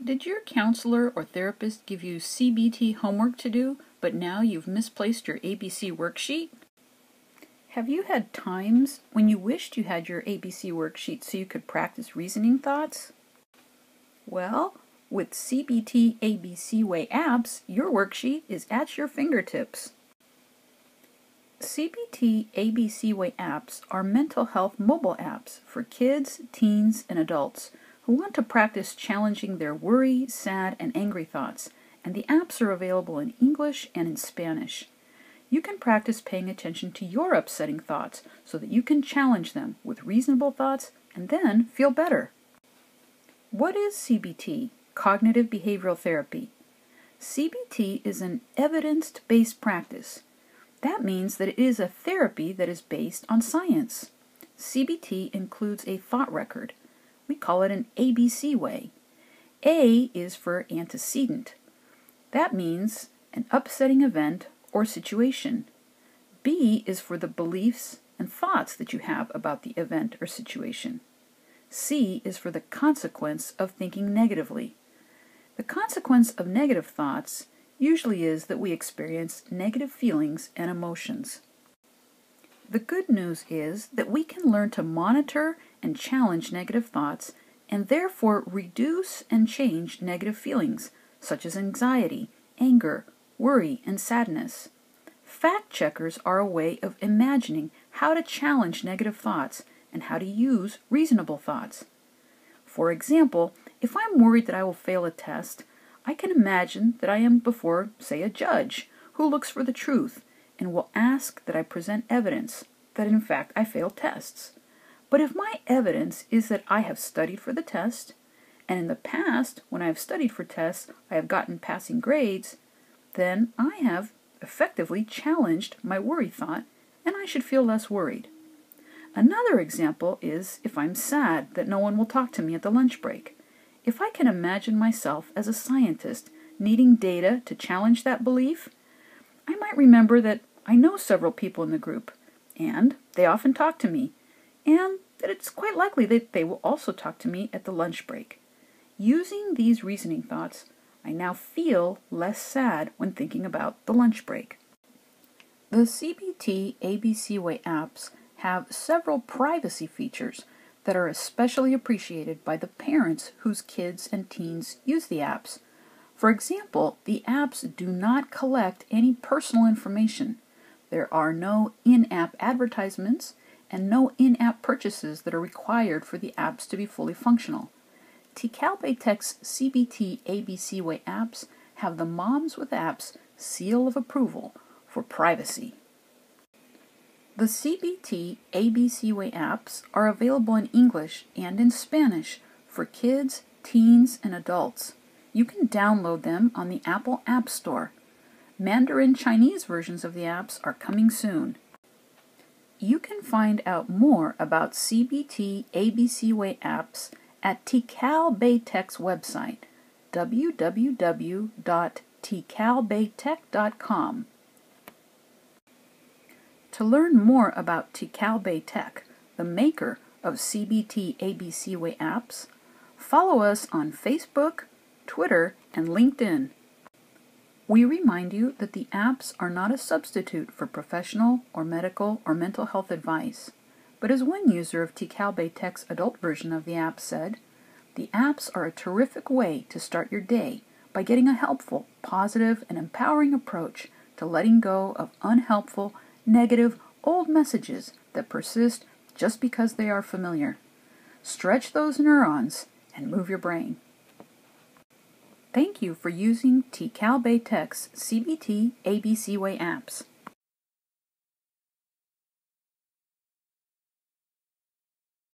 Did your counselor or therapist give you CBT homework to do, but now you've misplaced your ABC worksheet? Have you had times when you wished you had your ABC worksheet so you could practice reasoning thoughts? Well, with CBT ABC Way apps, your worksheet is at your fingertips. CBT ABC Way apps are mental health mobile apps for kids, teens, and adults who want to practice challenging their worry, sad, and angry thoughts, and the apps are available in English and in Spanish. You can practice paying attention to your upsetting thoughts so that you can challenge them with reasonable thoughts and then feel better. What is CBT, Cognitive Behavioral Therapy? CBT is an evidence-based practice. That means that it is a therapy that is based on science. CBT includes a thought record. We call it an ABC way. A is for antecedent. That means an upsetting event or situation. B is for the beliefs and thoughts that you have about the event or situation. C is for the consequence of thinking negatively. The consequence of negative thoughts usually is that we experience negative feelings and emotions. The good news is that we can learn to monitor and challenge negative thoughts and therefore reduce and change negative feelings such as anxiety, anger, worry, and sadness. Fact checkers are a way of imagining how to challenge negative thoughts and how to use reasonable thoughts. For example, if I'm worried that I will fail a test, I can imagine that I am before, say, a judge who looks for the truth and will ask that I present evidence that in fact I failed tests. But if my evidence is that I have studied for the test, and in the past, when I have studied for tests, I have gotten passing grades, then I have effectively challenged my worry thought, and I should feel less worried. Another example is if I'm sad that no one will talk to me at the lunch break. If I can imagine myself as a scientist needing data to challenge that belief, I might remember that I know several people in the group, and they often talk to me, and that it's quite likely that they will also talk to me at the lunch break. Using these reasoning thoughts, I now feel less sad when thinking about the lunch break. The CBT ABC Way apps have several privacy features that are especially appreciated by the parents whose kids and teens use the apps. For example, the apps do not collect any personal information. There are no in-app advertisements and no in-app purchases that are required for the apps to be fully functional. TikalBayTek's CBT ABC Way apps have the Moms with Apps seal of approval for privacy. The CBT ABC Way apps are available in English and in Spanish for kids, teens, and adults. You can download them on the Apple App Store. Mandarin Chinese versions of the apps are coming soon. You can find out more about CBT ABC Way apps at TikalBayTek's website, www.TikalBayTek.com. To learn more about TikalBayTek, the maker of CBT ABC Way apps, follow us on Facebook, Twitter, and LinkedIn. We remind you that the apps are not a substitute for professional or medical or mental health advice, but as one user of TikalBayTek's adult version of the app said, the apps are a terrific way to start your day by getting a helpful, positive, and empowering approach to letting go of unhelpful, negative, old messages that persist just because they are familiar. Stretch those neurons and move your brain. Thank you for using TikalBayTek's CBT ABC Way apps.